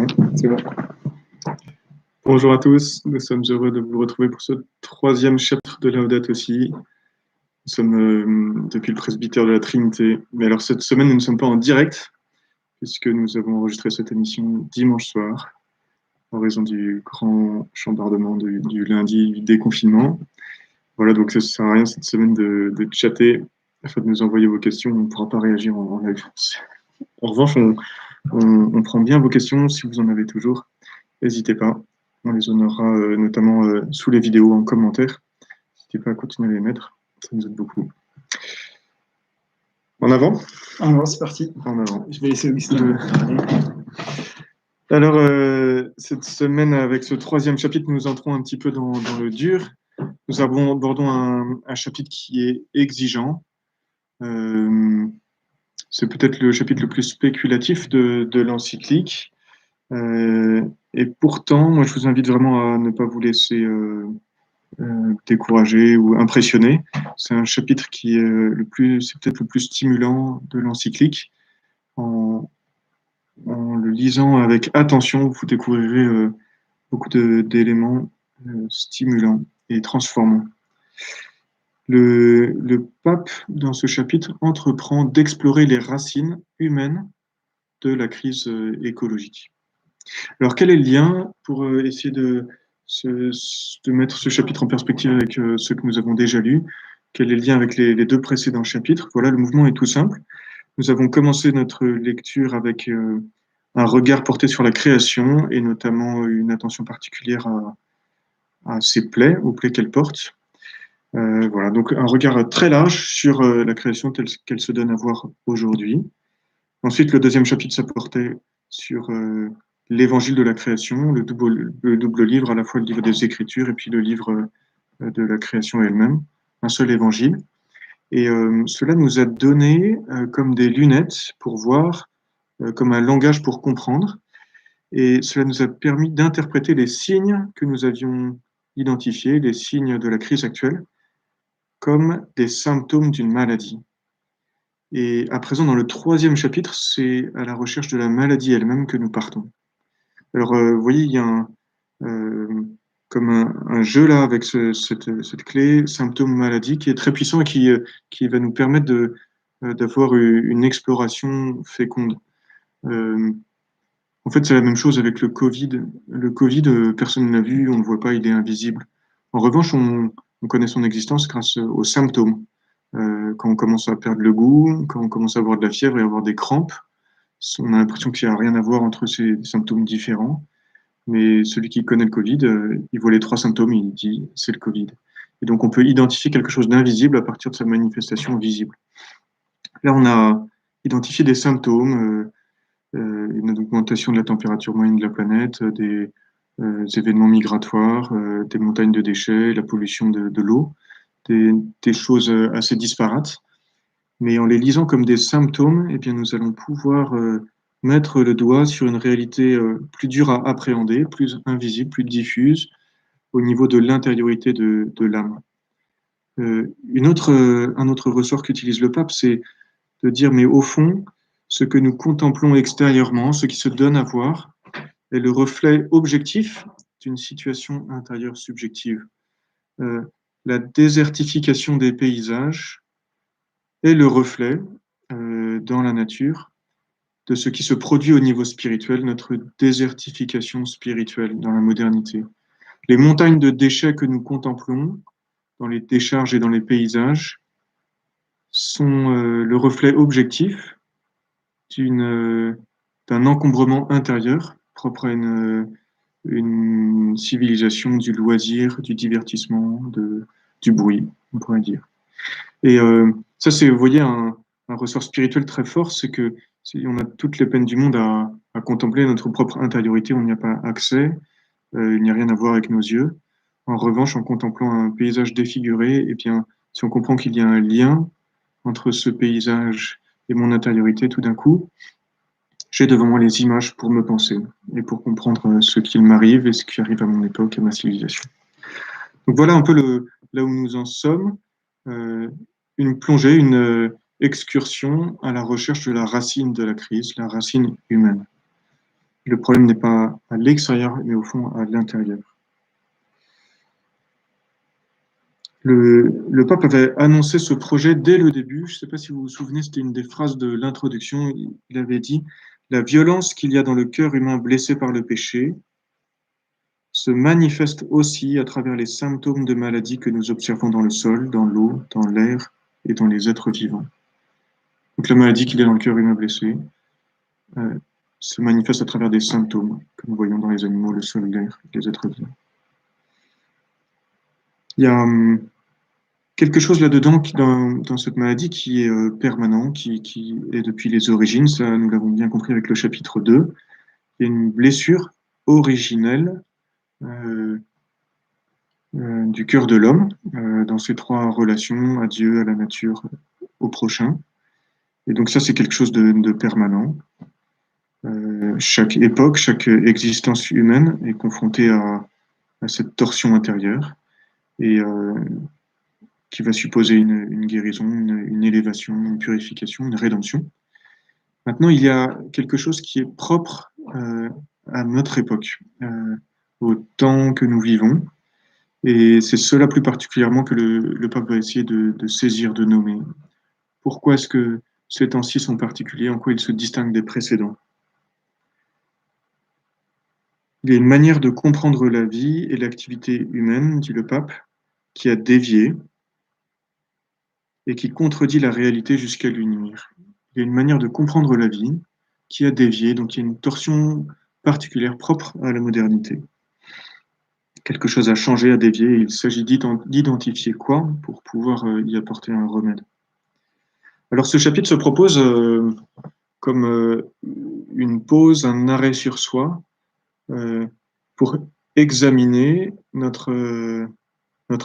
bon, c'est bon. Bonjour à tous, nous sommes heureux de vous retrouver pour ce troisième chapitre de Laudato Si. Nous sommes depuis le presbytère de la Trinité. Mais alors cette semaine, nous ne sommes pas en direct, puisque nous avons enregistré cette émission dimanche soir, en raison du grand chambardement du lundi du déconfinement. Voilà, donc ça ne sert à rien cette semaine de chatter, afin de nous envoyer vos questions, on ne pourra pas réagir en live. En revanche, on prend bien vos questions, si vous en avez toujours, n'hésitez pas. On les honorera notamment sous les vidéos en commentaire. N'hésitez pas à continuer à les mettre, ça nous aide beaucoup. En avant? En avant, c'est parti. En avant. Je vais laisser Augustin. Alors, cette semaine, avec ce troisième chapitre, nous entrons un petit peu dans le dur. Nous abordons un chapitre qui est exigeant. C'est peut-être le chapitre le plus spéculatif de l'encyclique. Et pourtant, moi, je vous invite vraiment à ne pas vous laisser décourager ou impressionner. C'est un chapitre qui est c'est peut-être le plus stimulant de l'encyclique. En le lisant avec attention, vous découvrirez beaucoup d'éléments stimulants et transformants. Le pape, dans ce chapitre, entreprend d'explorer les racines humaines de la crise écologique. Alors, quel est le lien pour essayer de mettre ce chapitre en perspective avec ce que nous avons déjà lu? Quel est le lien avec les deux précédents chapitres? Voilà, le mouvement est tout simple. Nous avons commencé notre lecture avec un regard porté sur la création et notamment une attention particulière à ses plaies, aux plaies qu'elle porte. Voilà, donc un regard très large sur la création telle qu'elle se donne à voir aujourd'hui. Ensuite, le deuxième chapitre se portait sur l'évangile de la création, le double livre, à la fois le livre des Écritures et puis le livre de la création elle-même, un seul évangile. Et cela nous a donné comme des lunettes pour voir, comme un langage pour comprendre. Et cela nous a permis d'interpréter les signes que nous avions identifiés, les signes de la crise actuelle, comme des symptômes d'une maladie. Et à présent, dans le troisième chapitre, c'est à la recherche de la maladie elle-même que nous partons. Alors, vous voyez, il y a comme un jeu là avec cette clé symptôme maladie qui est très puissant et qui va nous permettre d'avoir une exploration féconde. En fait, c'est la même chose avec le Covid. Le Covid, personne ne l'a vu, on ne le voit pas, il est invisible. En revanche, on connaît son existence grâce aux symptômes. Quand on commence à perdre le goût, quand on commence à avoir de la fièvre et avoir des crampes, on a l'impression qu'il n'y a rien à voir entre ces symptômes différents. Mais celui qui connaît le Covid, il voit les trois symptômes et il dit c'est le Covid. Et donc on peut identifier quelque chose d'invisible à partir de sa manifestation visible. Là, on a identifié des symptômes, une augmentation de la température moyenne de la planète, des événements migratoires, des montagnes de déchets, la pollution de l'eau, des choses assez disparates. Mais en les lisant comme des symptômes, eh bien, nous allons pouvoir mettre le doigt sur une réalité plus dure à appréhender, plus invisible, plus diffuse, au niveau de l'intériorité de l'âme. Un autre ressort qu'utilise le pape, c'est de dire, mais au fond, ce que nous contemplons extérieurement, ce qui se donne à voir, est le reflet objectif d'une situation intérieure subjective. La désertification des paysages est le reflet dans la nature de ce qui se produit au niveau spirituel, notre désertification spirituelle dans la modernité. Les montagnes de déchets que nous contemplons dans les décharges et dans les paysages sont le reflet objectif d'un encombrement intérieur propre à une civilisation du loisir, du divertissement, du bruit, on pourrait dire. Et ça, c'est, vous voyez, un ressort spirituel très fort, c'est que si on a toutes les peines du monde à contempler notre propre intériorité, on n'y a pas accès, il n'y a rien à voir avec nos yeux. En revanche, en contemplant un paysage défiguré, eh bien, si on comprend qu'il y a un lien entre ce paysage et mon intériorité, tout d'un coup, j'ai devant moi les images pour me penser et pour comprendre ce qu'il m'arrive et ce qui arrive à mon époque, à ma civilisation. Donc voilà un peu là où nous en sommes. Une plongée, une excursion à la recherche de la racine de la crise, la racine humaine. Le problème n'est pas à l'extérieur, mais au fond à l'intérieur. Le pape avait annoncé ce projet dès le début. Je ne sais pas si vous vous souvenez, c'était une des phrases de l'introduction. Il avait dit: la violence qu'il y a dans le cœur humain blessé par le péché se manifeste aussi à travers les symptômes de maladie que nous observons dans le sol, dans l'eau, dans l'air et dans les êtres vivants. Donc la maladie qu'il y a dans le cœur humain blessé euh, se manifeste à travers des symptômes que nous voyons dans les animaux, le sol, l'air, les êtres vivants. Il y a quelque chose là-dedans dans cette maladie qui est permanent, qui est depuis les origines. Ça, nous l'avons bien compris avec le chapitre 2. Il y a une blessure originelle euh, du cœur de l'homme dans ces trois relations, à Dieu, à la nature, au prochain. Et donc ça, c'est quelque chose de permanent. Chaque époque, chaque existence humaine est confrontée à cette torsion intérieure et qui va supposer une guérison, une élévation, une purification, une rédemption. Maintenant, il y a quelque chose qui est propre à notre époque, au temps que nous vivons, et c'est cela plus particulièrement que le pape va essayer de saisir, de nommer. Pourquoi est-ce que ces temps-ci sont particuliers? En quoi ils se distinguent des précédents? Il y a une manière de comprendre la vie et l'activité humaine, dit le pape, qui a dévié et qui contredit la réalité jusqu'à l'unir. Il y a une manière de comprendre la vie qui a dévié, donc il y a une torsion particulière propre à la modernité. Quelque chose a changé, a dévié, et il s'agit d'identifier quoi pour pouvoir y apporter un remède. Alors ce chapitre se propose comme une pause, un arrêt sur soi, pour examiner notre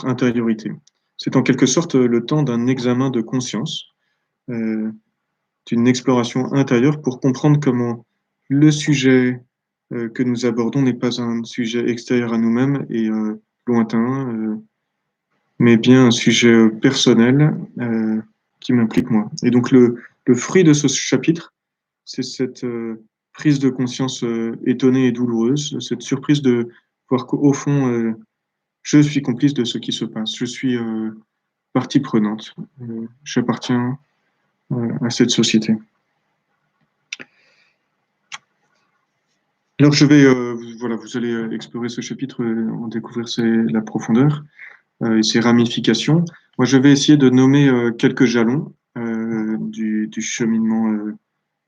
intériorité. C'est en quelque sorte le temps d'un examen de conscience, d'une exploration intérieure pour comprendre comment le sujet que nous abordons n'est pas un sujet extérieur à nous-mêmes et lointain, mais bien un sujet personnel qui m'implique moi. Et donc le fruit de ce chapitre, c'est cette prise de conscience étonnée et douloureuse, cette surprise de voir qu'au fond, je suis complice de ce qui se passe, je suis partie prenante, j'appartiens à cette société. Alors je vais, voilà, vous allez explorer ce chapitre, en découvrir la profondeur et ses ramifications. Moi, je vais essayer de nommer quelques jalons du cheminement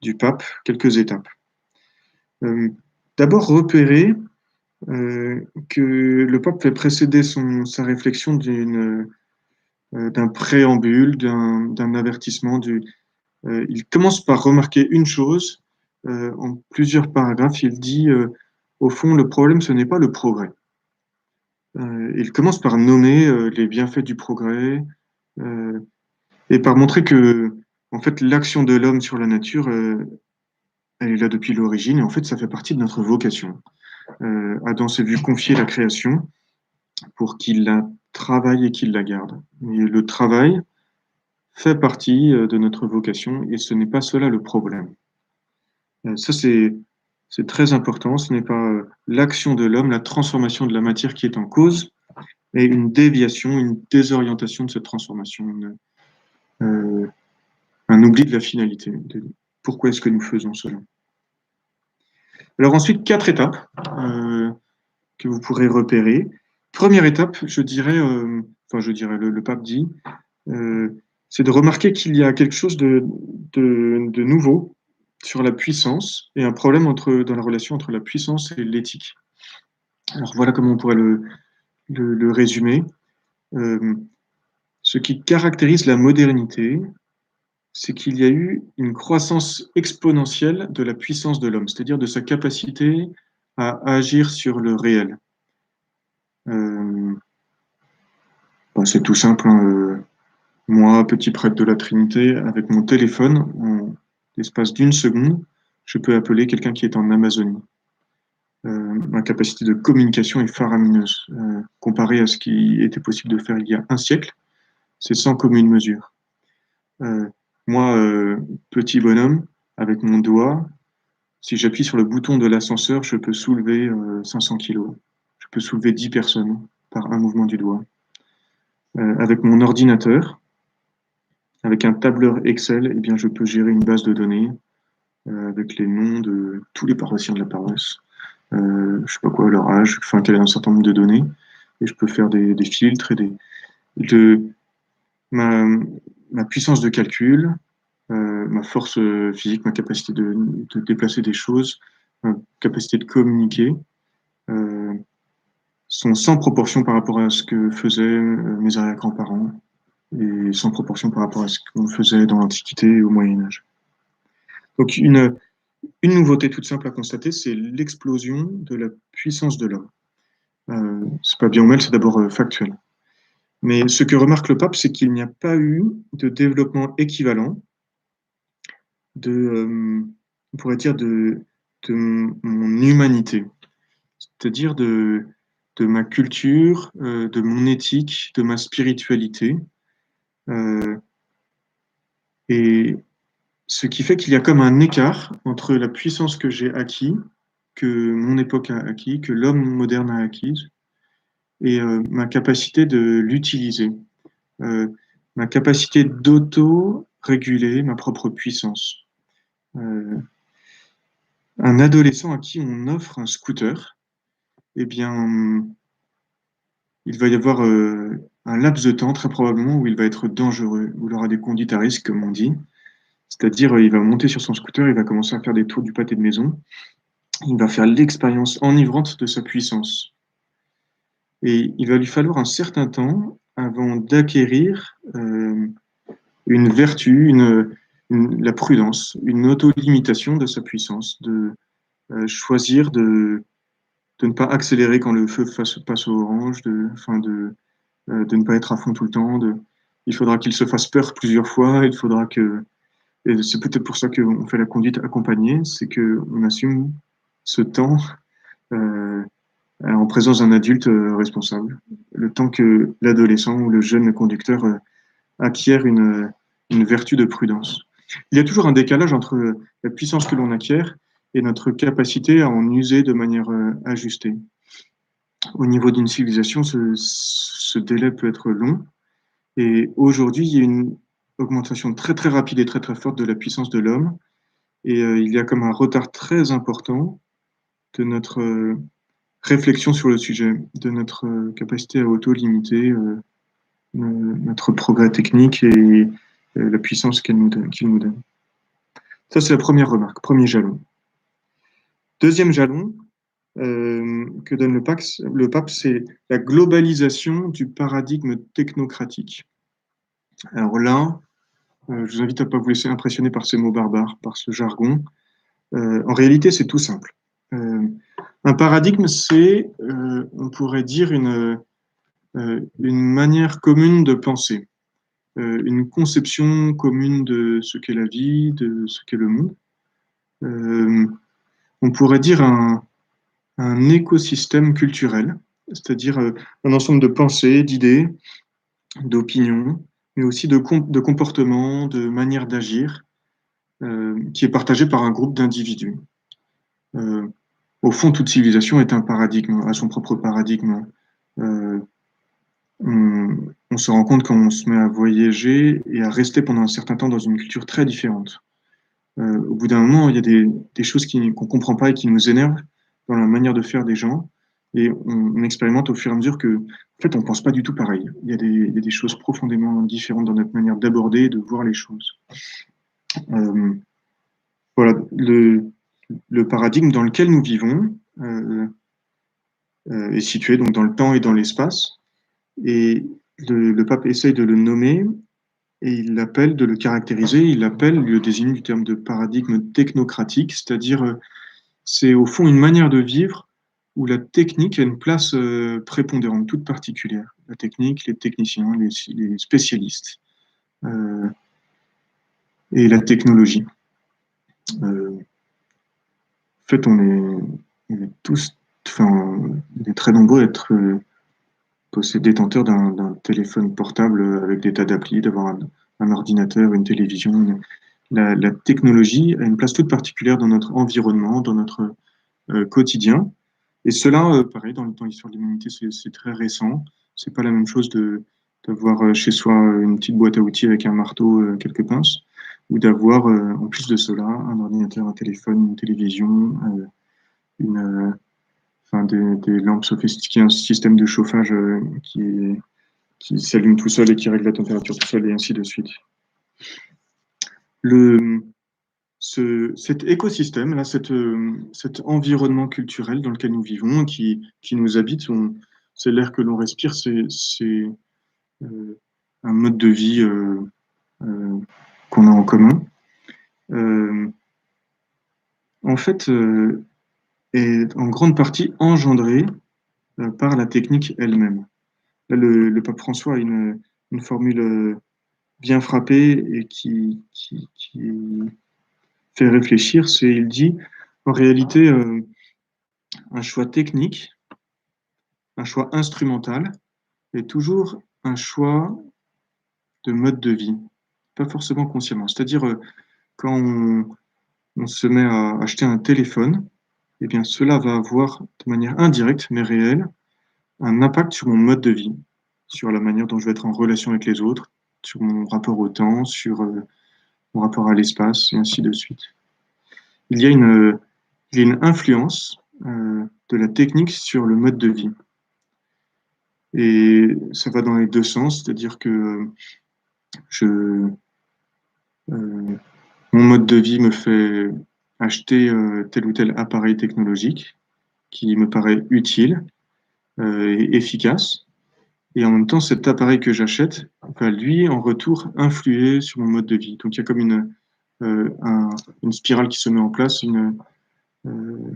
du pape, quelques étapes. D'abord, repérer que le pape fait précéder sa réflexion d'un préambule, d'un avertissement. Il commence par remarquer une chose en plusieurs paragraphes. Il dit, au fond, le problème, ce n'est pas le progrès. Il commence par nommer les bienfaits du progrès euh, et par montrer que, en fait, l'action de l'homme sur la nature, elle est là depuis l'origine et en fait, ça fait partie de notre vocation. Adam s'est vu confier la création pour qu'il la travaille et qu'il la garde. Et le travail fait partie de notre vocation et ce n'est pas cela le problème. Ça, c'est très important. Ce n'est pas l'action de l'homme, la transformation de la matière qui est en cause, mais une déviation, une désorientation de cette transformation, euh, un oubli de la finalité. Pourquoi est-ce que nous faisons cela? Alors ensuite, 4 étapes que vous pourrez repérer. Première étape, je dirais, le pape dit, c'est de remarquer qu'il y a quelque chose de nouveau sur la puissance et un problème dans la relation entre la puissance et l'éthique. Alors voilà comment on pourrait le résumer. Ce qui caractérise la modernité, c'est qu'il y a eu une croissance exponentielle de la puissance de l'homme, c'est-à-dire de sa capacité à agir sur le réel. C'est tout simple, hein, moi, petit prêtre de la Trinité, avec mon téléphone, en l'espace d'une seconde, je peux appeler quelqu'un qui est en Amazonie. Ma capacité de communication est faramineuse. Comparée à ce qui était possible de faire il y a un siècle, c'est sans commune mesure. Moi, petit bonhomme, avec mon doigt, Si j'appuie sur le bouton de l'ascenseur, je peux soulever 500 kilos. Je peux soulever 10 personnes par un mouvement du doigt. Avec mon ordinateur, avec un tableur Excel, eh bien, je peux gérer une base de données avec les noms de tous les paroissiens de la paroisse. Je sais pas quoi, leur âge, enfin, quel est un certain nombre de données. Et je peux faire des filtres et de ma, ma puissance de calcul, ma force physique, ma capacité de déplacer des choses, ma capacité de communiquer, euh, sont sans proportion par rapport à ce que faisaient mes arrière-grands-parents et sans proportion par rapport à ce qu'on faisait dans l'Antiquité et au Moyen-Âge. Donc une nouveauté toute simple à constater, c'est l'explosion de la puissance de l'homme. C'est pas bien ou mal, c'est d'abord factuel. Mais ce que remarque le pape, c'est qu'il n'y a pas eu de développement équivalent on pourrait dire, de mon humanité, c'est-à-dire de ma culture, de mon éthique, de ma spiritualité. Euh, et ce qui fait qu'il y a comme un écart entre la puissance que j'ai acquis, que mon époque a acquis, que l'homme moderne a acquise, et ma capacité de l'utiliser, euh, ma capacité d'auto-réguler ma propre puissance. Euh, un adolescent à qui on offre un scooter, eh bien, il va y avoir un laps de temps, très probablement, où il va être dangereux, où il aura des conduites à risque, comme on dit. C'est-à-dire, il va monter sur son scooter, il va commencer à faire des tours du pâté de maison, il va faire l'expérience enivrante de sa puissance. Et il va lui falloir un certain temps avant d'acquérir une vertu, la prudence, une auto-limitation de sa puissance, de choisir de ne pas accélérer quand le feu passe au orange, de ne pas être à fond tout le temps. Il faudra qu'il se fasse peur plusieurs fois. Il faudra que, et c'est peut-être pour ça qu'on fait la conduite accompagnée, c'est qu'on assume ce temps euh, en présence d'un adulte responsable, le temps que l'adolescent ou le jeune conducteur acquiert une vertu de prudence. Il y a toujours un décalage entre la puissance que l'on acquiert et notre capacité à en user de manière ajustée. Au niveau d'une civilisation, ce délai peut être long. Et aujourd'hui, il y a une augmentation très très rapide et très très forte de la puissance de l'homme. Et il y a comme un retard très important de notre réflexion sur le sujet, de notre capacité à auto-limiter notre progrès technique et la puissance qu'il nous donne. Ça, c'est la première remarque, premier jalon. Deuxième jalon que donne le pape, c'est la globalisation du paradigme technocratique. Alors là, je vous invite à ne pas vous laisser impressionner par ces mots barbares, par ce jargon. En réalité, c'est tout simple. Un paradigme, c'est, on pourrait dire, une manière commune de penser, une conception commune de ce qu'est la vie, de ce qu'est le monde. On pourrait dire un écosystème culturel, c'est-à-dire un ensemble de pensées, d'idées, d'opinions, mais aussi de comportements, de manières d'agir, qui est partagé par un groupe d'individus. Euh, Au fond, toute civilisation est un paradigme, a son propre paradigme. Euh, on se rend compte quand on se met à voyager et à rester pendant un certain temps dans une culture très différente. Au bout d'un moment, il y a des choses qu'on ne comprend pas et qui nous énervent dans la manière de faire des gens. Et on expérimente au fur et à mesure que, en fait, on ne pense pas du tout pareil. Il y a des choses profondément différentes dans notre manière d'aborder et de voir les choses. Euh, voilà, le paradigme dans lequel nous vivons est situé donc dans le temps et dans l'espace. Et le pape essaye de le nommer et il l'appelle, de le caractériser, il le désigne du terme de paradigme technocratique, c'est-à-dire c'est au fond une manière de vivre où la technique a une place prépondérante, toute particulière. La technique, les techniciens, les spécialistes et la technologie. En fait, on est tous, enfin, on est très nombreux à être détenteurs d'un téléphone portable avec des tas d'applis, d'avoir un ordinateur, une télévision. la technologie a une place toute particulière dans notre environnement, dans notre quotidien. Et cela, pareil, dans l'histoire de l'humanité, c'est très récent. C'est pas la même chose d'avoir chez soi une petite boîte à outils avec un marteau, quelques pinces, ou d'avoir, en plus de cela, un ordinateur, un téléphone, une télévision, une, enfin, des lampes sophistiquées, un système de chauffage qui s'allume tout seul et qui règle la température tout seul, et ainsi de suite. Le, cet écosystème, là, cet environnement culturel dans lequel nous vivons, qui nous habite, c'est l'air que l'on respire, c'est un mode de vie euh, qu'on a en commun. Euh, en fait, est en grande partie engendré par la technique elle-même. Là, le pape François a une formule bien frappée et qui fait réfléchir, c'est il dit en réalité un choix technique, un choix instrumental est toujours un choix de mode de vie, pas forcément consciemment. C'est-à-dire quand on se met à acheter un téléphone, eh bien cela va avoir de manière indirecte mais réelle un impact sur mon mode de vie, sur la manière dont je vais être en relation avec les autres, sur mon rapport au temps, sur mon rapport à l'espace, et ainsi de suite. Il y a il y a une influence de la technique sur le mode de vie. Et ça va dans les deux sens, c'est-à-dire que je, mon mode de vie me fait acheter tel ou tel appareil technologique qui me paraît utile et efficace. Et en même temps, cet appareil que j'achète va, lui, en retour, influer sur mon mode de vie. Donc, il y a comme une spirale qui se met en place, euh,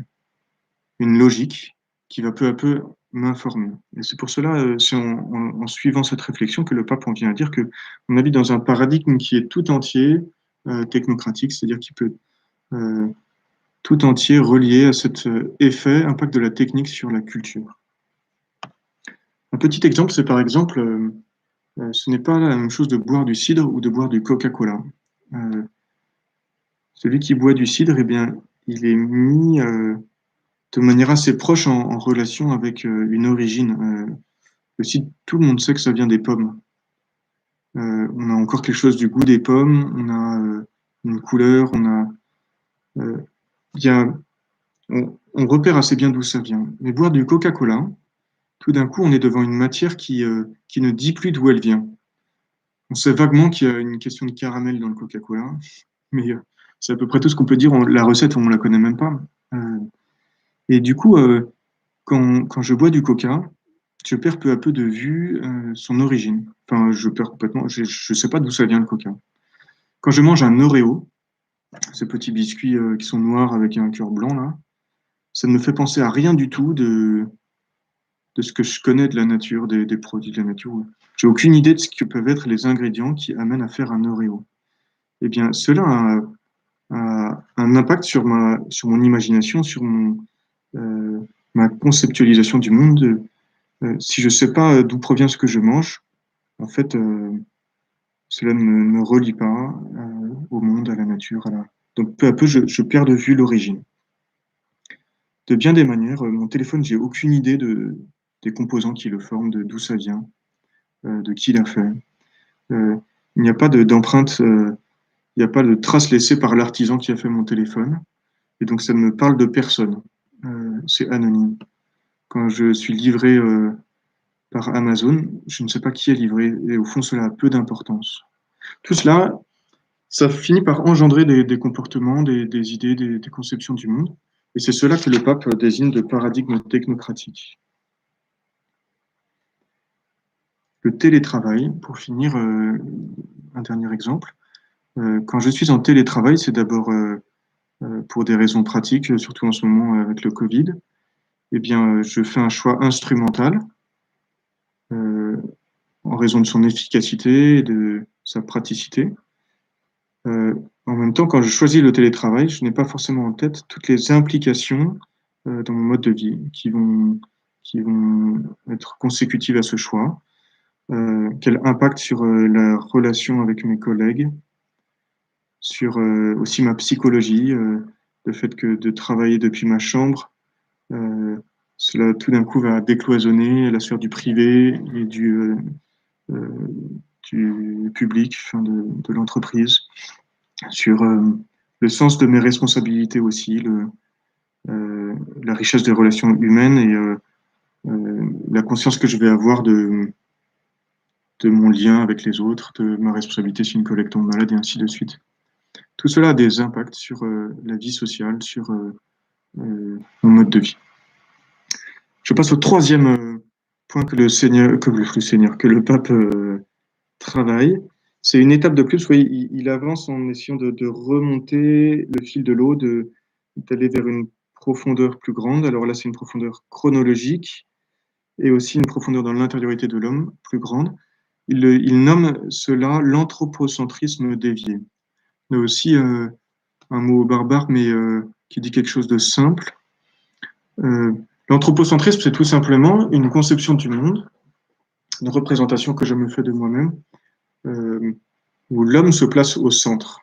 une logique qui va peu à peu m'informer. Et c'est pour cela, c'est en suivant cette réflexion que le pape en vient à dire que on habite dans un paradigme qui est tout entier technocratique, c'est-à-dire qui peut euh, tout entier relié à cet effet, impact de la technique sur la culture. Un petit exemple, c'est par exemple, ce n'est pas la même chose de boire du cidre ou de boire du Coca-Cola. Euh, Celui qui boit du cidre, eh bien, il est mis de manière assez proche en relation avec une origine. Le cidre, tout le monde sait que ça vient des pommes. On a encore quelque chose du goût des pommes, on a une couleur, euh, il y a, on repère assez bien d'où ça vient. Mais boire du Coca-Cola, tout d'un coup, on est devant une matière qui ne dit plus d'où elle vient. On sait vaguement qu'il y a une question de caramel dans le Coca-Cola, mais c'est à peu près tout ce qu'on peut dire. La recette, on ne la connaît même pas. Euh, et du coup, quand je bois du Coca, je perds peu à peu de vue son origine. Enfin, je perds complètement. Je ne sais pas d'où ça vient le Coca. Quand je mange un Oreo, ces petits biscuits qui sont noirs avec un cœur blanc là, ça ne me fait penser à rien du tout de ce que je connais de la nature, des produits de la nature. J'ai aucune idée de ce que peuvent être les ingrédients qui amènent à faire un Oreo. Eh bien, cela a un impact sur mon imagination, sur euh, ma conceptualisation du monde. Si je ne sais pas d'où provient ce que je mange, en fait, cela ne me relie pas au monde, à la nature. Donc, peu à peu, je perds de vue l'origine. De bien des manières, mon téléphone, j'ai aucune idée des composants qui le forment, d'où ça vient, de qui l'a fait. Euh, il n'y a pas d'empreinte, il n'y a pas de trace laissée par l'artisan qui a fait mon téléphone. Et donc, ça ne me parle de personne. C'est anonyme. Quand je suis livré par Amazon, je ne sais pas qui est livré. Et au fond, cela a peu d'importance. Tout cela, ça finit par engendrer des comportements, des idées, des conceptions du monde. Et c'est cela que le pape désigne de paradigme technocratique. Le télétravail, pour finir, un dernier exemple. Quand je suis en télétravail, c'est d'abord pour des raisons pratiques, surtout en ce moment avec le Covid. Eh bien, je fais un choix instrumental euh, en raison de son efficacité et de sa praticité. En même temps, quand je choisis le télétravail, je n'ai pas forcément en tête toutes les implications dans mon mode de vie qui vont être consécutives à ce choix. Quel impact sur la relation avec mes collègues, sur aussi ma psychologie, le fait que de travailler depuis ma chambre, cela tout d'un coup va décloisonner la sphère du privé et du public, enfin de l'entreprise, sur le sens de mes responsabilités aussi, la richesse des relations humaines et la conscience que je vais avoir de mon lien avec les autres, de ma responsabilité si une collègue tombe malade et ainsi de suite. Tout cela a des impacts sur la vie sociale, sur mon mode de vie. Je passe au troisième point que que le pape travaille. C'est une étape de plus où il avance en essayant de remonter le fil de l'eau, d'aller vers une profondeur plus grande. Alors là, c'est une profondeur chronologique et aussi une profondeur dans l'intériorité de l'homme plus grande. Il nomme cela l'anthropocentrisme dévié. Il y a aussi un mot barbare, mais qui dit quelque chose de simple. L'anthropocentrisme, c'est tout simplement une conception du monde, une représentation que je me fais de moi-même, où l'homme se place au centre.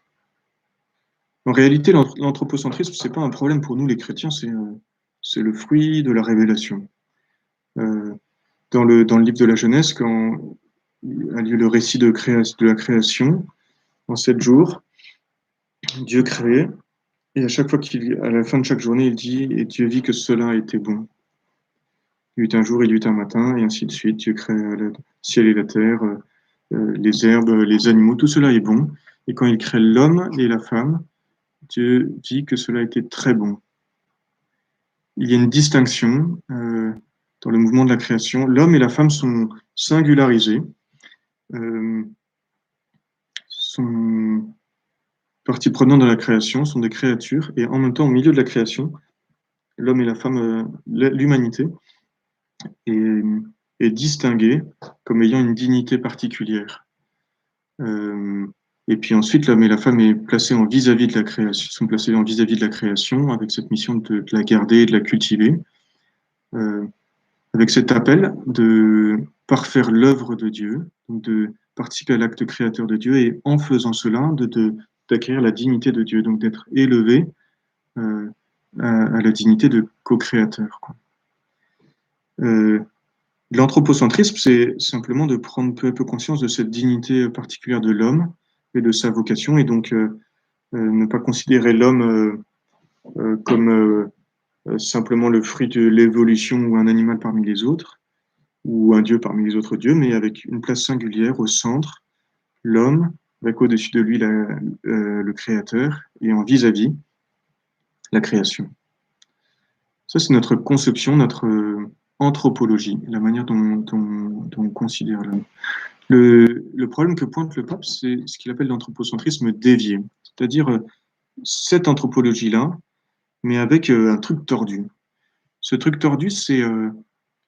En réalité, l'anthropocentrisme, c'est pas un problème pour nous les chrétiens, c'est le fruit de la révélation. Dans le livre de la Genèse, quand a lieu le récit de la création, en 7 jours, Dieu crée, et à chaque fois à la fin de chaque journée, il dit, et Dieu vit que cela était bon. Il y eut un jour, il y eut un matin, et ainsi de suite. Dieu crée le ciel et la terre, les herbes, les animaux, tout cela est bon. Et quand il crée l'homme et la femme, Dieu dit que cela était très bon. Il y a une distinction dans le mouvement de la création. L'homme et la femme sont singularisés, sont partie prenante de la création, sont des créatures, et en même temps, au milieu de la création, l'homme et la femme, l'humanité, est, est distinguée comme ayant une dignité particulière. Et puis ensuite, l'homme et la femme est placés en vis-à-vis de la création, sont placés en vis-à-vis de la création, avec cette mission de la garder et de la cultiver, avec cet appel de parfaire l'œuvre de Dieu, donc de participer à l'acte créateur de Dieu, et en faisant cela, d'acquérir la dignité de Dieu, donc d'être élevé à la dignité de co-créateur. L'anthropocentrisme, c'est simplement de prendre peu à peu conscience de cette dignité particulière de l'homme et de sa vocation, et donc ne pas considérer l'homme comme simplement le fruit de l'évolution ou un animal parmi les autres, ou un dieu parmi les autres dieux, mais avec une place singulière au centre, l'homme, avec au-dessus de lui le créateur, et en vis-à-vis la création. Ça, c'est notre conception, notre anthropologie, la manière dont on considère l'homme. Le problème que pointe le pape, c'est ce qu'il appelle l'anthropocentrisme dévié, c'est-à-dire cette anthropologie-là, mais avec un truc tordu. Ce truc tordu, c'est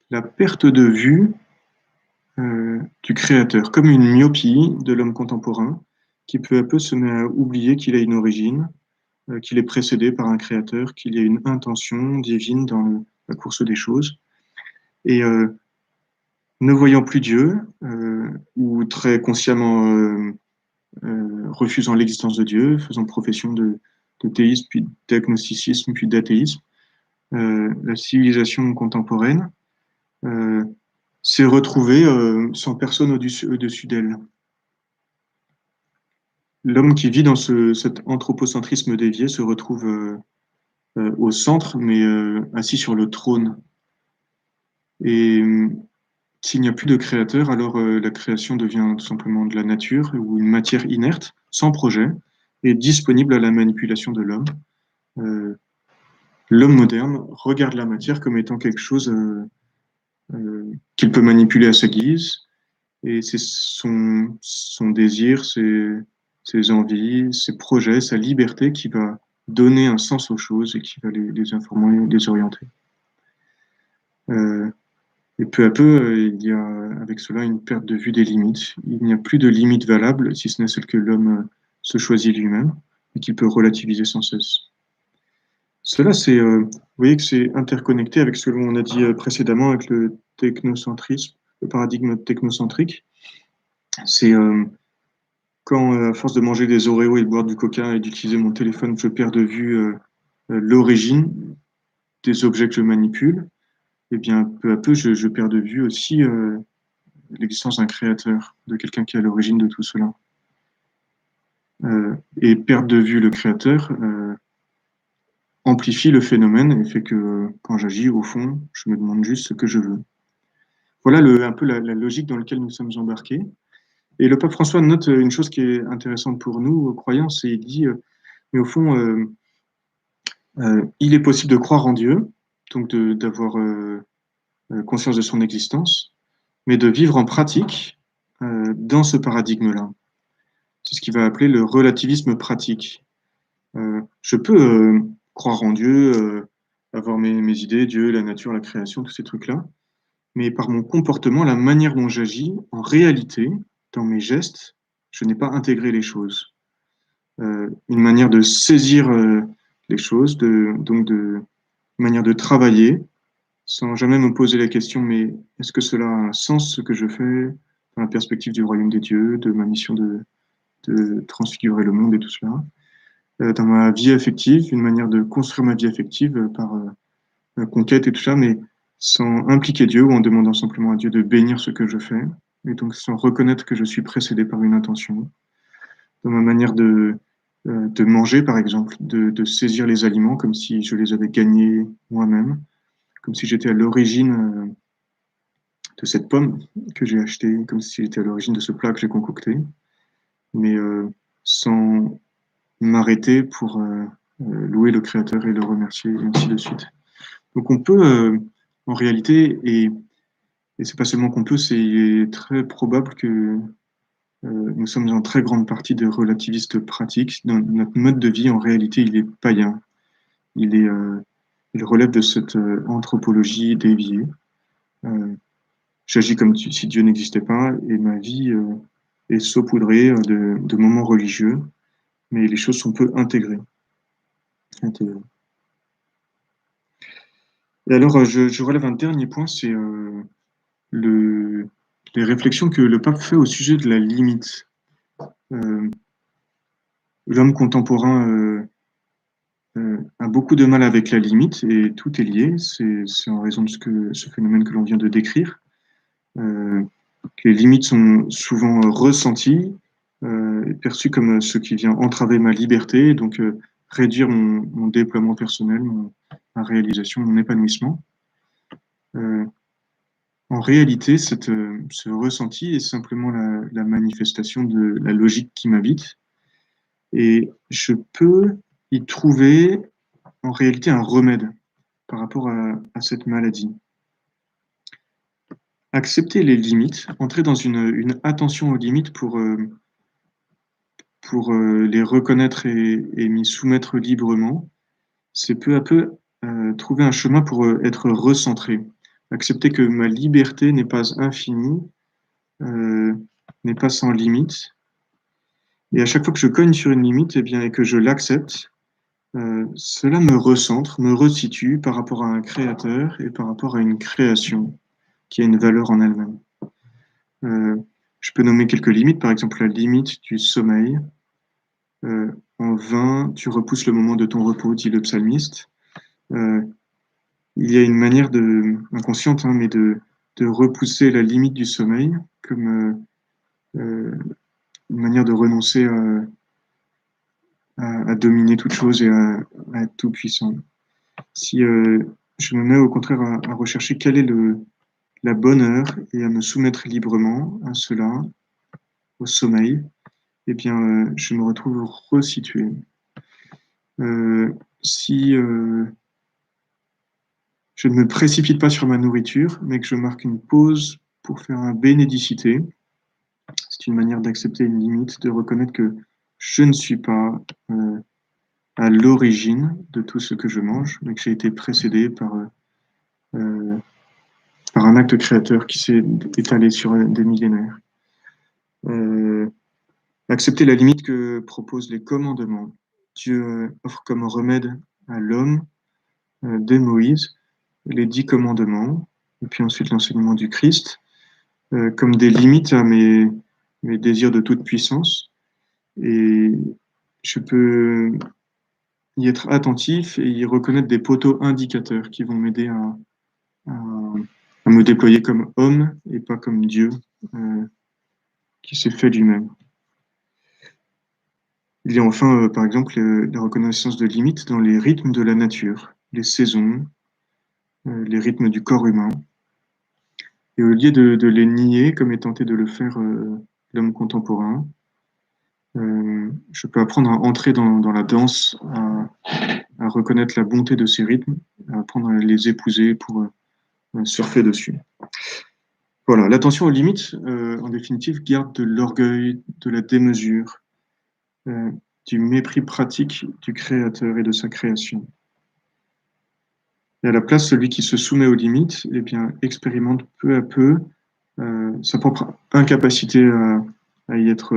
la perte de vue du créateur, comme une myopie de l'homme contemporain, qui peu à peu se met à oublier qu'il a une origine, qu'il est précédé par un créateur, qu'il y a une intention divine dans la course des choses. Et ne voyant plus Dieu, ou très consciemment refusant l'existence de Dieu, faisant profession de théisme, puis d'agnosticisme, puis d'athéisme, la civilisation contemporaine s'est retrouvée sans personne au-dessus d'elle. L'homme qui vit dans cet anthropocentrisme dévié se retrouve au centre, mais assis sur le trône. Et s'il n'y a plus de créateur, alors la création devient tout simplement de la nature ou une matière inerte, sans projet, et disponible à la manipulation de l'homme. L'homme moderne regarde la matière comme étant quelque chose qu'il peut manipuler à sa guise, et c'est son désir, ses envies, ses projets, sa liberté qui va donner un sens aux choses et qui va les informer, les orienter. Et peu à peu, il y a avec cela une perte de vue des limites. Il n'y a plus de limites valables, si ce n'est celle que l'homme se choisit lui-même et qu'il peut relativiser sans cesse. Cela, vous voyez que c'est interconnecté avec ce que l'on a dit précédemment avec le technocentrisme, le paradigme technocentrique. C'est quand, à force de manger des Oreos et de boire du Coca et d'utiliser mon téléphone, je perds de vue l'origine des objets que je manipule, et bien, peu à peu, je perds de vue aussi l'existence d'un créateur, de quelqu'un qui est à l'origine de tout cela. Et perdre de vue le créateur amplifie le phénomène et fait que quand j'agis, au fond, je me demande juste ce que je veux. Voilà un peu la logique dans laquelle nous sommes embarqués. Et le pape François note une chose qui est intéressante pour nous, croyants, c'est il dit, mais au fond, il est possible de croire en Dieu, donc d'avoir conscience de son existence, mais de vivre en pratique dans ce paradigme-là. C'est ce qu'il va appeler le relativisme pratique. Je peux croire en Dieu, avoir mes idées, Dieu, la nature, la création, tous ces trucs-là, mais par mon comportement, la manière dont j'agis, en réalité, dans mes gestes, je n'ai pas intégré les choses. Une manière de saisir les choses, donc une manière de travailler, sans jamais me poser la question, mais est-ce que cela a un sens, ce que je fais, dans la perspective du royaume des dieux, de ma mission de transfigurer le monde et tout cela. Dans ma vie affective, une manière de construire ma vie affective par conquête et tout ça, mais sans impliquer Dieu ou en demandant simplement à Dieu de bénir ce que je fais, et donc sans reconnaître que je suis précédé par une intention. Dans ma manière de manger, par exemple, de saisir les aliments comme si je les avais gagnés moi-même, comme si j'étais à l'origine de cette pomme que j'ai achetée, comme si j'étais à l'origine de ce plat que j'ai concocté, mais sans m'arrêter pour louer le Créateur et le remercier, et ainsi de suite. Donc on peut, en réalité, et c'est pas seulement qu'on peut, c'est très probable que nous sommes en très grande partie des relativistes pratiques. Notre mode de vie, en réalité, il est païen. Il est, il relève de cette anthropologie déviée. Euh, J'agis comme si Dieu n'existait pas, et ma vie est saupoudrée de moments religieux, mais les choses sont peu intégrées. Et alors, je relève un dernier point, c'est le, les réflexions que le pape fait au sujet de la limite. Euh, L'homme contemporain a beaucoup de mal avec la limite et tout est lié. C'est en raison de ce phénomène que l'on vient de décrire. Euh, que les limites sont souvent ressenties et perçues comme ce qui vient entraver ma liberté, donc réduire mon déploiement personnel, ma réalisation, mon épanouissement. Euh, En réalité, ce ressenti est simplement la manifestation de la logique qui m'habite et je peux y trouver en réalité un remède par rapport à cette maladie. Accepter les limites, entrer dans une attention aux limites pour les reconnaître et m'y soumettre librement, c'est peu à peu trouver un chemin pour être recentré. Accepter que ma liberté n'est pas infinie, euh, n'est pas sans limite. Et à chaque fois que je cogne sur une limite, eh bien, et que je l'accepte, cela me recentre, me resitue par rapport à un créateur et par rapport à une création qui a une valeur en elle-même. Euh, je peux nommer quelques limites, par exemple la limite du sommeil. En vain, tu repousses le moment de ton repos, dit le psalmiste. Euh, il y a une manière inconsciente, hein, mais de repousser la limite du sommeil comme une manière de renoncer à dominer toute chose et à être tout puissant. Si je me mets au contraire à rechercher quelle est la bonne heure et à me soumettre librement à cela, au sommeil, eh bien, je me retrouve resitué. Si je ne me précipite pas sur ma nourriture, mais que je marque une pause pour faire un bénédicité, c'est une manière d'accepter une limite, de reconnaître que je ne suis pas à l'origine de tout ce que je mange, mais que j'ai été précédé euh, par un acte créateur qui s'est étalé sur des millénaires. Euh, Accepter la limite que proposent les commandements. Dieu offre comme remède à l'homme dès Moïse les 10 commandements, et puis ensuite l'enseignement du Christ, comme des limites à mes désirs de toute puissance. Et je peux y être attentif et y reconnaître des poteaux indicateurs qui vont m'aider à me déployer comme homme et pas comme Dieu qui s'est fait lui-même. Il y a enfin, par exemple, la reconnaissance de limites dans les rythmes de la nature, les saisons, les rythmes du corps humain. Et au lieu de les nier, comme est tenté de le faire l'homme contemporain, je peux apprendre à entrer dans la danse, à reconnaître la bonté de ces rythmes, à apprendre à les épouser pour surfer dessus. Voilà, l'attention aux limites, en définitive, garde de l'orgueil, de la démesure, du mépris pratique du Créateur et de sa création. Et à la place, celui qui se soumet aux limites, eh bien, expérimente peu à peu sa propre incapacité à y être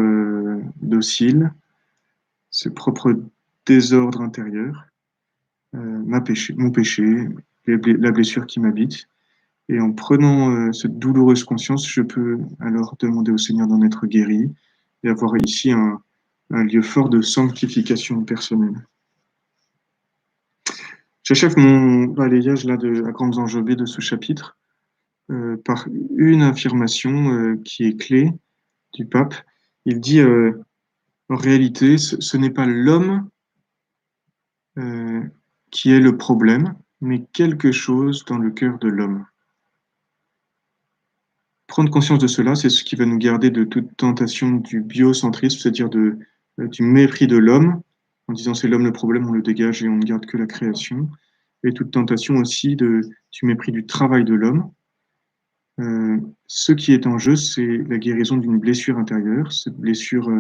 docile, ses propres désordres intérieurs, mon péché, la blessure qui m'habite. Et en prenant cette douloureuse conscience, je peux alors demander au Seigneur d'en être guéri et avoir ici un lieu fort de sanctification personnelle. J'achève mon balayage là à grandes enjambées de ce chapitre par une affirmation qui est clé du pape. Il dit en réalité, ce n'est pas l'homme qui est le problème, mais quelque chose dans le cœur de l'homme. Prendre conscience de cela, c'est ce qui va nous garder de toute tentation du biocentrisme, c'est-à-dire du mépris de l'homme, en disant c'est l'homme le problème, on le dégage et on ne garde que la création, et toute tentation aussi du mépris du travail de l'homme. Ce qui est en jeu, c'est la guérison d'une blessure intérieure. Cette blessure,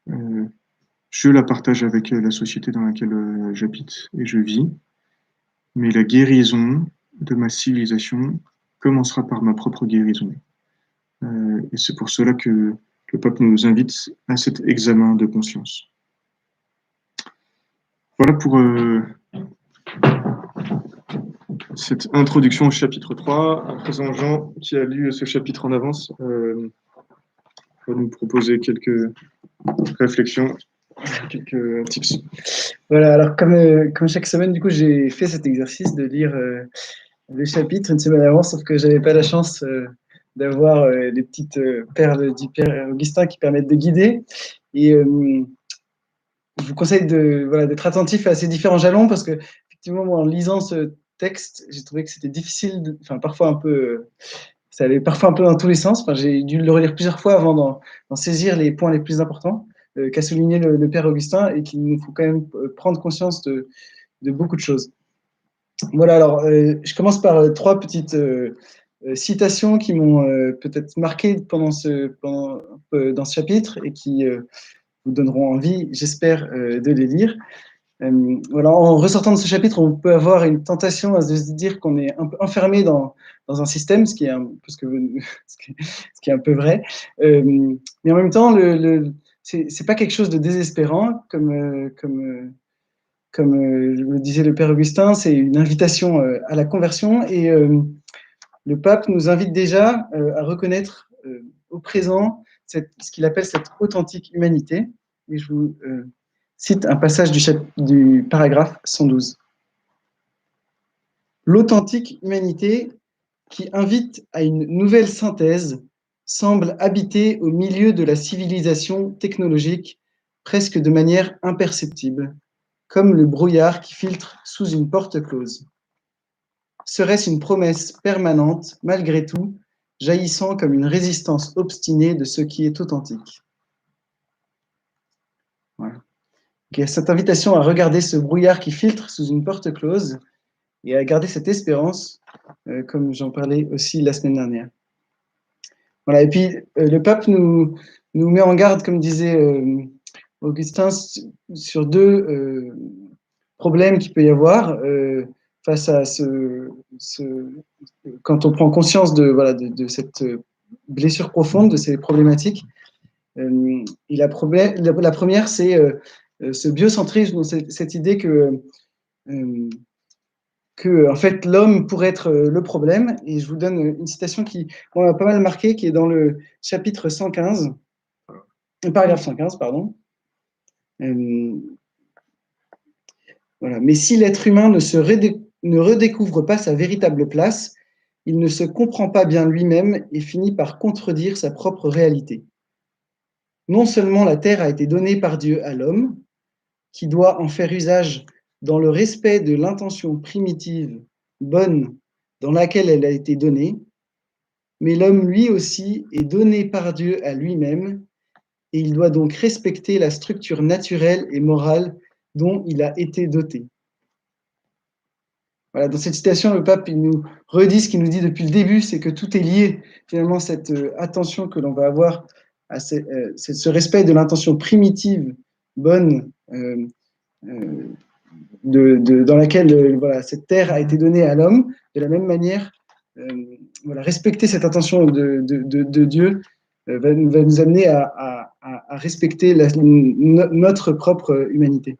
je la partage avec la société dans laquelle j'habite et je vis, mais la guérison de ma civilisation commencera par ma propre guérison. Et c'est pour cela que le pape nous invite à cet examen de conscience. Voilà pour cette introduction au chapitre 3. À présent, Jean, qui a lu ce chapitre en avance, va nous proposer quelques réflexions, quelques tips. Voilà, alors comme chaque semaine, du coup, j'ai fait cet exercice de lire le chapitre une semaine avant, sauf que je n'avais pas la chance d'avoir les petites perles du Père Augustin qui permettent de guider. Et je vous conseille d'être attentif à ces différents jalons parce que, effectivement, moi, en lisant ce texte, j'ai trouvé que c'était difficile, parfois un peu, ça allait parfois un peu dans tous les sens. Enfin, j'ai dû le relire plusieurs fois avant d'en saisir les points les plus importants qu'a souligné le Père Augustin et qu'il nous faut quand même prendre conscience de beaucoup de choses. Voilà, alors je commence par trois petites citations qui m'ont peut-être marqué dans ce chapitre et qui vous donneront envie, j'espère, de les lire. Voilà, en ressortant de ce chapitre, on peut avoir une tentation à se dire qu'on est un peu enfermé dans un système, ce qui est un peu vrai. Mais en même temps, c'est pas quelque chose de désespérant, comme le disait le Père Augustin, c'est une invitation à la conversion. Et le pape nous invite déjà à reconnaître au présent ce qu'il appelle cette authentique humanité. Et je vous cite un passage du paragraphe 112. L'authentique humanité qui invite à une nouvelle synthèse semble habiter au milieu de la civilisation technologique presque de manière imperceptible, comme le brouillard qui filtre sous une porte close. Serait-ce une promesse permanente, malgré tout, jaillissant comme une résistance obstinée de ce qui est authentique? Voilà. Okay, cette invitation à regarder ce brouillard qui filtre sous une porte close et à garder cette espérance, comme j'en parlais aussi la semaine dernière. Voilà, et puis le pape nous met en garde, comme disait Augustin, sur deux problèmes qu'il peut y avoir face à quand on prend conscience de cette blessure profonde, de ces problématiques. Et la première, c'est ce biocentrisme, cette idée que en fait, l'homme pourrait être le problème. Et je vous donne une citation qui m'a pas mal marqué, qui est dans le chapitre 115, paragraphe 115, pardon. Voilà. Mais si l'être humain ne redécouvre pas sa véritable place, il ne se comprend pas bien lui-même et finit par contredire sa propre réalité. Non seulement la terre a été donnée par Dieu à l'homme, qui doit en faire usage dans le respect de l'intention primitive, bonne, dans laquelle elle a été donnée, mais l'homme lui aussi est donné par Dieu à lui-même, et il doit donc respecter la structure naturelle et morale dont il a été doté. Voilà, dans cette citation, le pape il nous redit ce qu'il nous dit depuis le début, c'est que tout est lié. Finalement, cette attention que l'on va avoir à ce respect de l'intention primitive, bonne, dans laquelle voilà, cette terre a été donnée à l'homme, de la même manière, voilà, respecter cette intention de Dieu va nous amener à respecter notre propre humanité.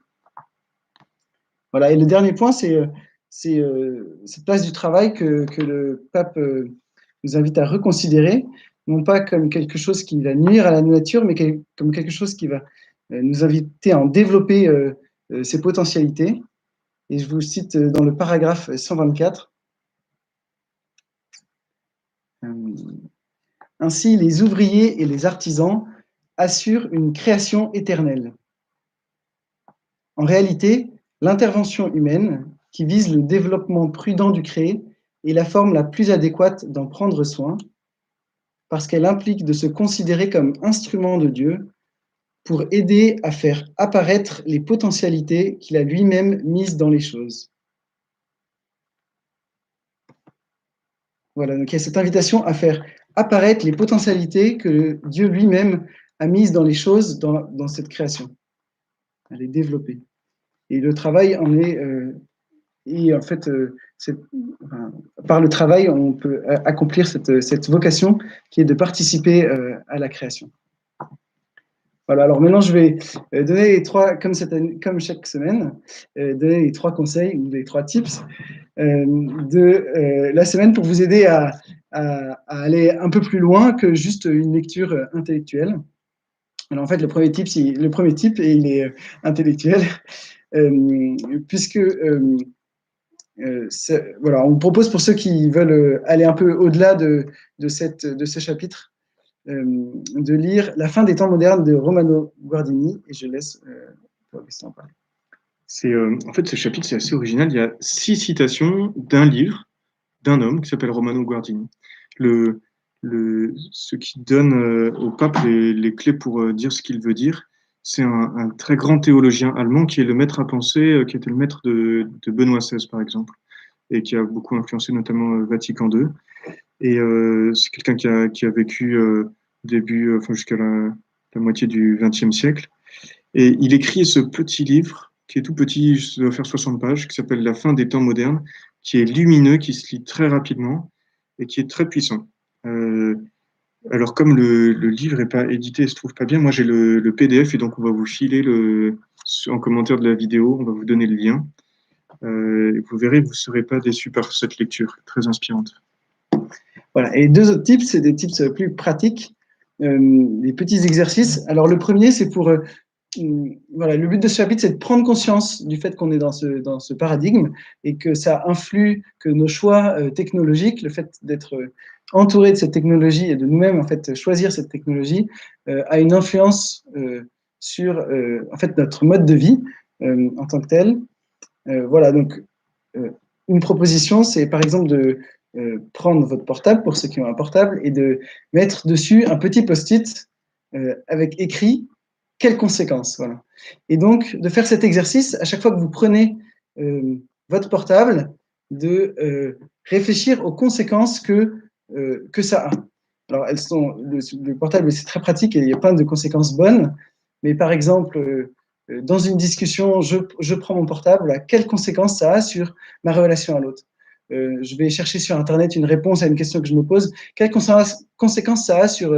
Voilà, et le dernier point, c'est cette place du travail que le pape nous invite à reconsidérer, non pas comme quelque chose qui va nuire à la nature, mais comme quelque chose qui va nous inviter à en développer ses potentialités. Et je vous cite dans le paragraphe 124. Ainsi, les ouvriers et les artisans assurent une création éternelle. En réalité, l'intervention humaine, qui vise le développement prudent du créé, est la forme la plus adéquate d'en prendre soin, parce qu'elle implique de se considérer comme instrument de Dieu pour aider à faire apparaître les potentialités qu'il a lui-même mises dans les choses. Voilà, donc il y a cette invitation à faire apparaître les potentialités que Dieu lui-même a mises dans les choses, dans cette création, à les développer. Et le travail en est, et en fait, par le travail, on peut accomplir cette vocation qui est de participer à la création. Voilà, alors maintenant je vais donner les trois, comme chaque semaine, donner les trois conseils ou les trois tips de la semaine pour vous aider à aller un peu plus loin que juste une lecture intellectuelle. Alors en fait, le premier tip, il est intellectuel, puisque voilà, on propose pour ceux qui veulent aller un peu au-delà de ce chapitre, de lire La fin des temps modernes de Romano Guardini, et je laisse Augustin en parler. En fait, ce chapitre, c'est assez original. Il y a 6 citations d'un livre d'un homme qui s'appelle Romano Guardini. Ce qui donne au pape les clés pour dire ce qu'il veut dire, c'est un très grand théologien allemand qui est le maître à penser, qui était le maître de Benoît XVI, par exemple, et qui a beaucoup influencé notamment Vatican II. Et c'est quelqu'un qui a vécu jusqu'à la moitié du XXe siècle. Et il écrit ce petit livre, qui est tout petit, ça doit faire 60 pages, qui s'appelle La fin des temps modernes, qui est lumineux, qui se lit très rapidement et qui est très puissant. Alors, comme le livre n'est pas édité et se trouve pas bien, moi j'ai le PDF et donc on va vous filer en commentaire de la vidéo, on va vous donner le lien. Vous verrez, vous ne serez pas déçus par cette lecture, très inspirante. Voilà. Et deux autres tips, c'est des tips plus pratiques, des petits exercices. Alors le premier, c'est pour voilà, le but de ce chapitre, c'est de prendre conscience du fait qu'on est dans ce paradigme et que ça influe, que nos choix technologiques, le fait d'être entouré de cette technologie et de nous-mêmes en fait choisir cette technologie, a une influence sur en fait notre mode de vie en tant que tel. Voilà, donc une proposition, c'est par exemple de prendre votre portable, pour ceux qui ont un portable, et de mettre dessus un petit post-it avec écrit quelles conséquences. Voilà. Et donc, de faire cet exercice, à chaque fois que vous prenez votre portable, de réfléchir aux conséquences que ça a. Alors, le portable, c'est très pratique et il y a plein de conséquences bonnes, mais par exemple, dans une discussion, je prends mon portable, quelles conséquences ça a sur ma relation à l'autre? Je vais chercher sur Internet une réponse à une question que je me pose. Quelles conséquences ça a sur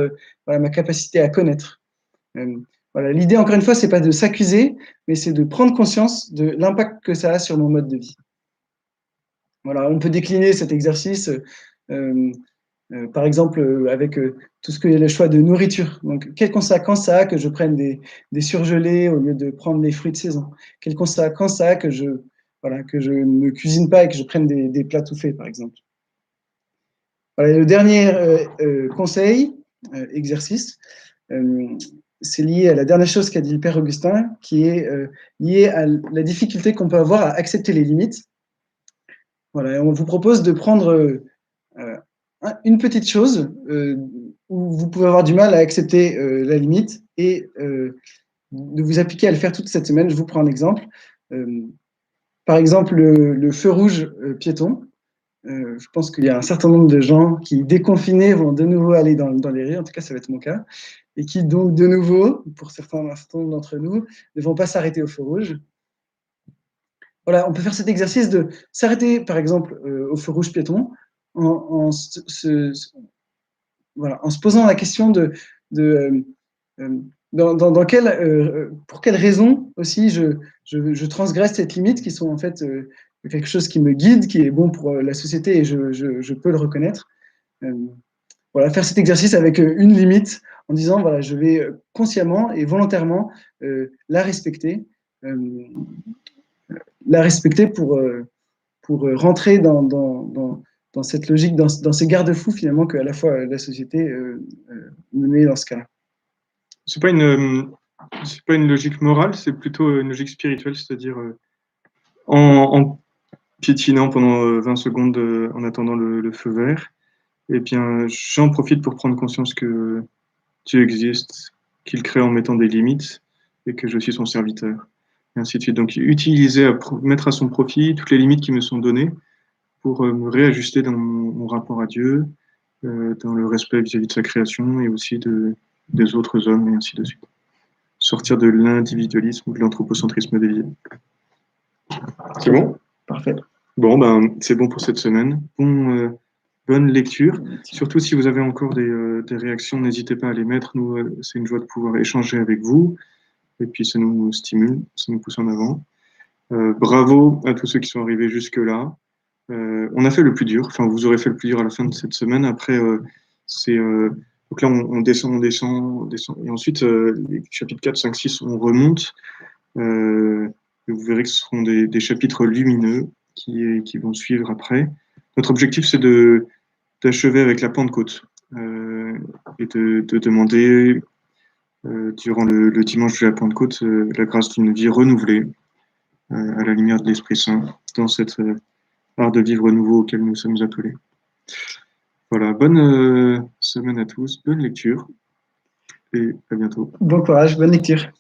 voilà, ma capacité à connaître? Voilà, l'idée, encore une fois, c'est pas de s'accuser, mais c'est de prendre conscience de l'impact que ça a sur mon mode de vie. Voilà, on peut décliner cet exercice Par exemple, avec tout ce que est le choix de nourriture. Donc, quelles conséquences ça a que je prenne des surgelés au lieu de prendre les fruits de saison? Quelles conséquences ça a que voilà, que je ne cuisine pas et que je prenne des plats tout faits, par exemple? Voilà, et le dernier conseil, exercice, euh, c'est lié à la dernière chose qu'a dit le Père Augustin, qui est lié à la difficulté qu'on peut avoir à accepter les limites. Voilà, et on vous propose de prendre une petite chose où vous pouvez avoir du mal à accepter la limite et de vous appliquer à le faire toute cette semaine. Je vous prends un exemple. Euh, Par exemple, le feu rouge piéton. Je pense qu'il y a un certain nombre de gens qui, déconfinés, vont de nouveau aller dans les rues. En tout cas, ça va être mon cas. Et qui, donc, de nouveau, pour un certain nombre d'entre nous, ne vont pas s'arrêter au feu rouge. Voilà, on peut faire cet exercice de s'arrêter, par exemple, au feu rouge piéton en voilà, en se posant la question de pour quelles raisons aussi je transgresse cette limite qui sont en fait quelque chose qui me guide, qui est bon pour la société et je peux le reconnaître. Euh, voilà, faire cet exercice avec une limite en disant voilà, je vais consciemment et volontairement euh, la respecter pour rentrer dans cette logique, dans ces garde-fous finalement que à la fois la société me met dans ce cas-là. C'est pas c'est pas une logique morale, c'est plutôt une logique spirituelle, c'est-à-dire en piétinant pendant 20 secondes en attendant le feu vert, et bien j'en profite pour prendre conscience que Dieu existe, qu'il crée en mettant des limites et que je suis son serviteur, et ainsi de suite. Donc utiliser, mettre à son profit toutes les limites qui me sont données pour me réajuster dans mon rapport à Dieu, dans le respect vis-à-vis de sa création et aussi des autres hommes, et ainsi de suite. Sortir de l'individualisme ou de l'anthropocentrisme des vies. C'est bon? Parfait. Bon, ben, c'est bon pour cette semaine. Bonne lecture. Surtout si vous avez encore des réactions, n'hésitez pas à les mettre. Nous, c'est une joie de pouvoir échanger avec vous. Et puis, ça nous stimule, ça nous pousse en avant. Bravo à tous ceux qui sont arrivés jusque-là. On a fait le plus dur. Enfin, vous aurez fait le plus dur à la fin de cette semaine. Après, donc là, on descend, on descend, on descend. Et ensuite, les chapitres 4, 5, 6, on remonte. Vous verrez que ce seront des chapitres lumineux qui vont suivre après. Notre objectif, c'est d'achever avec la Pentecôte et de demander, durant le dimanche de la Pentecôte, la grâce d'une vie renouvelée à la lumière de l'Esprit Saint dans cette art de vivre nouveau auquel nous sommes appelés. Voilà, bonne semaine à tous, bonne lecture et à bientôt. Bon courage, bonne lecture.